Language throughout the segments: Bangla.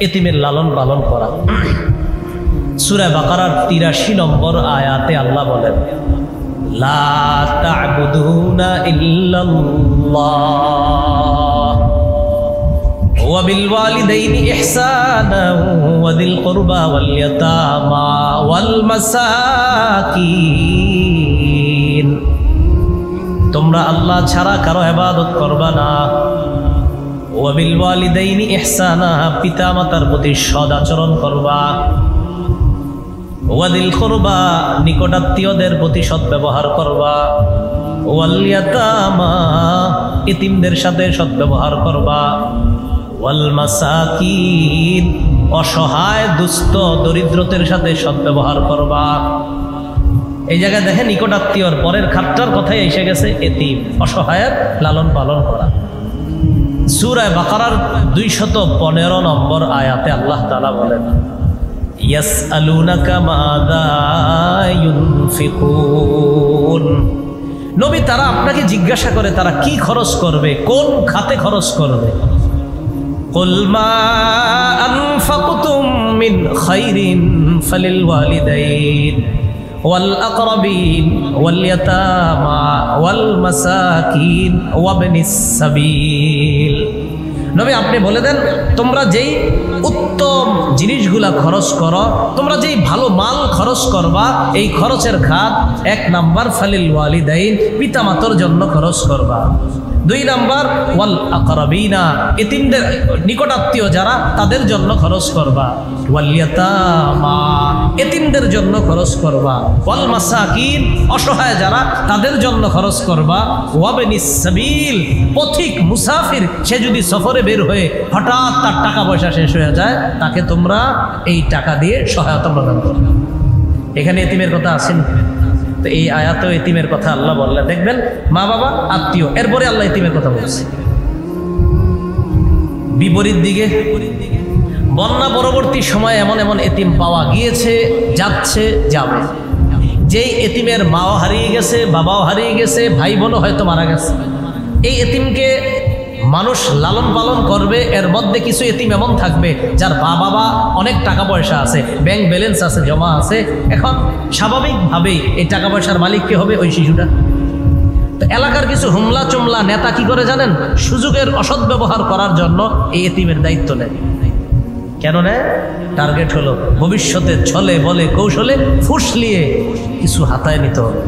এতিমের লালন পালন করা। সূরা বাকারার ৮৩ নম্বর আয়াতে আল্লাহ বলেন, লা তা'বুদুনা ইল্লাল্লাহ ওয়া বিল ওয়ালিদাইনি ইহসানান ওয়া যিল কুরবা ওয়াল ইয়াতামা ওয়াল মাসাকিন। তোমরা আল্লাহ ছাড়া কারো ইবাদত করবা না। ওয়া বিল ওয়ালিদাইনি ইহসানা, পিতা মাতার প্রতি সৎ আচরণ করবা। ওয়া যিল কুরবা, নিকটাত্মীয়দের প্রতি সৎ ব্যবহার করবা। ওয়াল ইয়াতামা, এতিমদের সাথে সৎ ব্যবহার করবা। ওয়াল মাসাকিন, অসহায় দুস্থ দরিদ্রদের সাথে সৎ ব্যবহার করবা। এই জায়গায় দেখেন নিকটাত্মীয়র পরের খাটটার কথাই এসে গেছে এতিম, অসহায়ের লালন পালন করা। সূরা বাকারার ২১৫ নম্বর আয়াতে আল্লাহ তাআলা বলেন, ইয়াসআলুনাকা মাযা ইউনফিকুন। নবী, তারা আপনাকে জিজ্ঞাসা করে তারা কি খরচ করবে, কোন খাতে খরচ করবে। কুল মা আনফাকতুম মিন খাইরিন ফালিল ওয়ালিদাইন ওয়াল আকরাবিন ওয়াল ইয়াতামা ওয়াল মাসাকিন ওয়া ইবনিস সাবিল। নবী, আপনি বলে দেন তোমরা যেই উত্তম জিনিসগুলা খরচ করো, তোমরা যেই ভালো মাল খরচ করবা, এই খরচের খাত ১ নাম্বার ফালিল ওয়ালিদাইন, পিতামাতার জন্য খরচ করবা। ২ নাম্বার ওয়াল আকরাবিনা, এতিমদের নিকটাত্মীয় যারা তাদের জন্য খরচ করবা। ওয়াল ইয়াতামা, এতিমদের জন্য খরচ করবা। ওয়াল মাসাকিন, অসহায় যারা তাদের জন্য খরচ করবা। ওয়া ইবনিস সাবিল, পথিক মুসাফির, সে যদি সফরে বের হয়ে হঠাৎ তার টাকা পয়সা শেষ হয়ে যায়, তাকে তোমরা এই টাকা দিয়ে সহায়তা প্রদান করবে। এখানে এতিমের কথা আসেন, তো এই আয়াতেও এতিমের কথা আল্লাহ বললেন। দেখবেন মা বাবা আত্মীয়, এরপরে আল্লাহ এতিমের কথা বলছে। বিপরীত দিকে বন্যা পরবর্তী সময়ে এমন এমন এতিম পাওয়া গিয়েছে, যাচ্ছে, যাবে। যেই এতিমের মাও হারিয়ে গেছে, বাবাও হারিয়ে গেছে, ভাই বোনও হয়তো মারা গেছে, এই এতিমকে মানুষ লালন পালন করবে। এর মধ্যে কিছু এতিম এমন থাকবে যার বাবা অনেক টাকা পয়সা আছে, ব্যাংক ব্যালেন্স আছে, জমা আছে। এখন স্বাভাবিকভাবেই এই টাকা পয়সার মালিক কে হবে? ওই শিশুটা। তো এলাকার কিছু হুমলা চুমলা নেতা কি করে জানেন? সুযোগের অসৎ ব্যবহার করার জন্য এই এতিমের দায়িত্ব নেয়। কেন নেয়? টার্গেট হলো ভবিষ্যতে ছলে বলে কৌশলে ফুসলিয়ে কিছু হাতায় নিতে হবে।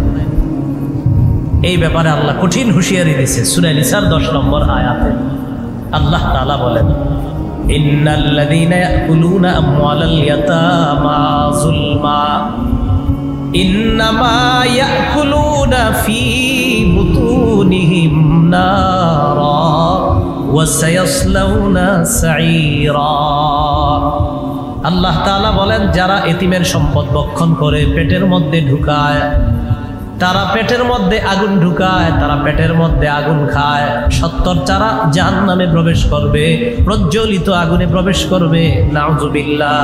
এই ব্যাপারে আল্লাহ কঠিন হুঁশিয়ারি দিয়েছে। সূরা নিসার ১০ নম্বর আয়াতে আল্লাহ তাআলা বলেন, ইন্নাল্লাযীনা ইয়াকুলুনা আমওয়ালাল ইয়াতামা যুলমা ইন্নামা ইয়াকুলুনা ফি বুতুনিহিম নারা ওয়া সায়াসলাউনা সাঈরা। আল্লাহ তাআলা বলেন, যারা এতিমের সম্পদ ভক্ষণ করে পেটের মধ্যে ঢুকায়, তারা পেটের মধ্যে আগুন ঢুকায়, তারা পেটের মধ্যে আগুন খায়। ৭০ যারা জাহান্নামে প্রবেশ করবে, প্রজ্বলিত আগুনে প্রবেশ করবে। নাউযুবিল্লাহ।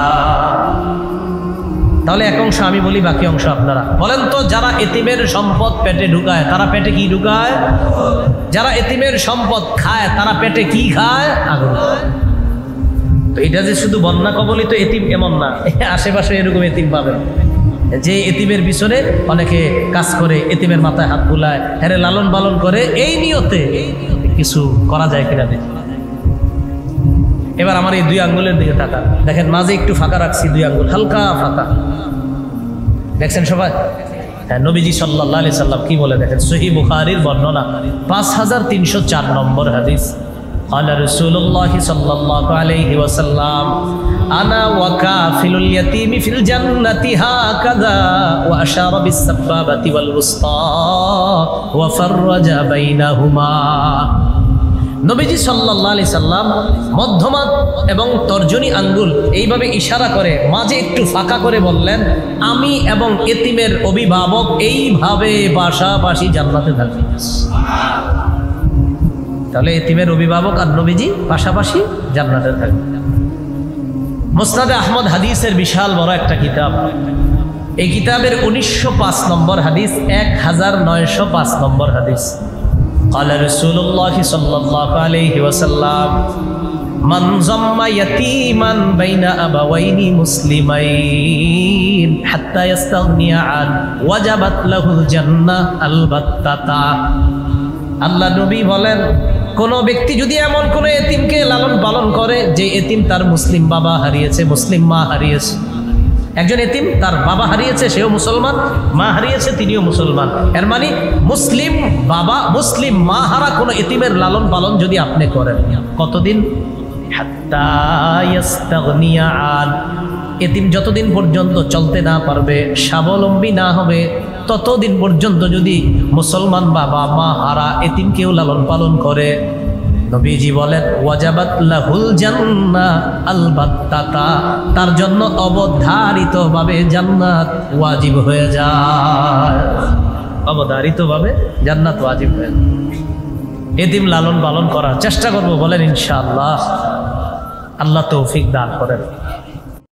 তাহলে এক অংশ আমি বলি, বাকি অংশ আপনারা বলেন তো। যারা এতিমের সম্পদ পেটে ঢুকায়, তারা পেটে কি ঢুকায়? যারা এতিমের সম্পদ খায়, তারা পেটে কি খায়? আগুন। তো এটা যে শুধু বন্যা কবলিত এতিম এমন না, আশেপাশে এরকম এতিম পাবেন যে এতিমের পিছনে অনেকে কাজ করে, এতিমের মাথায় হাত বুলায়, হেরে লালন পালন করে, এই নিয়তে কিছু করা যায় কিনা দেখি। এবার আমার এই 2 আঙ্গুলের দিকে তাকান, দেখেন মাঝে একটু ফাঁকা রাখছি, 2 আঙ্গুল হালকা ফাঁকা, দেখছেন সবাই? হ্যাঁ, নবীজি সাল্লাল্লাহু আলাইহি সাল্লাম কি বলে দেখেন, সহিহ বুখারীর বর্ণনা 5304 নম্বর হাদিস। قال رسول الله صلى الله عليه وسلم أنا وكافل اليتيم في الجنة هكذا وأشار بالسبابة والوسطى وفرج بينهما। নবীজি সাল্লাল্লাহু আলাইহি সাল্লাম মধ্যমা এবং তর্জনী আঙ্গুল এইভাবে ইশারা করে মাঝে একটু ফাঁকা করে বললেন, আমি এবং এতিমের অভিভাবক এইভাবে পাশাপাশি জান্নাতে থাকবে। তাহলে এতিমের অভিভাবক আর নবীজি পাশাপাশি জান্নাতে থাকবে। মুসনাদে আহমদ হাদিসের বিশাল বড় একটা কিতাব। এই কিতাবের 1905 নম্বর হাদিস, 1905 নম্বর হাদিস। قال رسول الله صلى الله عليه وسلم মান যাম্মা ইয়াতীমান বাইনা আবাওয়াইনি মুসলিমাইন হাত্তা ইস্তাগনিয়া আন ওয়াজাবাত লাহুল জান্নাহ আলবাত্তাতা। আল্লাহ নবী বলেন, কোন ব্যক্তি যদি এমন কোন এতিমকে লালন পালন করে যে এতিম তার মুসলিম বাবা হারিয়েছে, মুসলিম মা হারিয়েছে। একজন এতিম তার বাবা হারিয়েছে, সেও মুসলমান, মা হারিয়েছে, তিনিও মুসলমান। এর মানে মুসলিম বাবা মুসলিম মা হারা কোন এতিমের লালন পালন যদি আপনি করেন, কতদিন? হাত্তা ইস্তাগনিয়া আন, এতিম যতদিন পর্যন্ত চলতে না পারবে, স্বাবলম্বী না হবে, ততদিন পর্যন্ত যদি মুসলমান বাবা মা হারা এতিমকেও লালন পালন করে, নবীজি বলেন ওয়াজাবাত লাহুল জান্নাহ আলবাত্তাতা, তার জন্য অবধারিতভাবে জান্নাত ওয়াজিব হয়ে যায়। অবধারিতভাবে জান্নাত ওয়াজিব হয়ে যায়। এতিম লালন পালন করার চেষ্টা করব, বলেন ইনশাআল্লাহ। আল্লাহ তৌফিক দান করেন।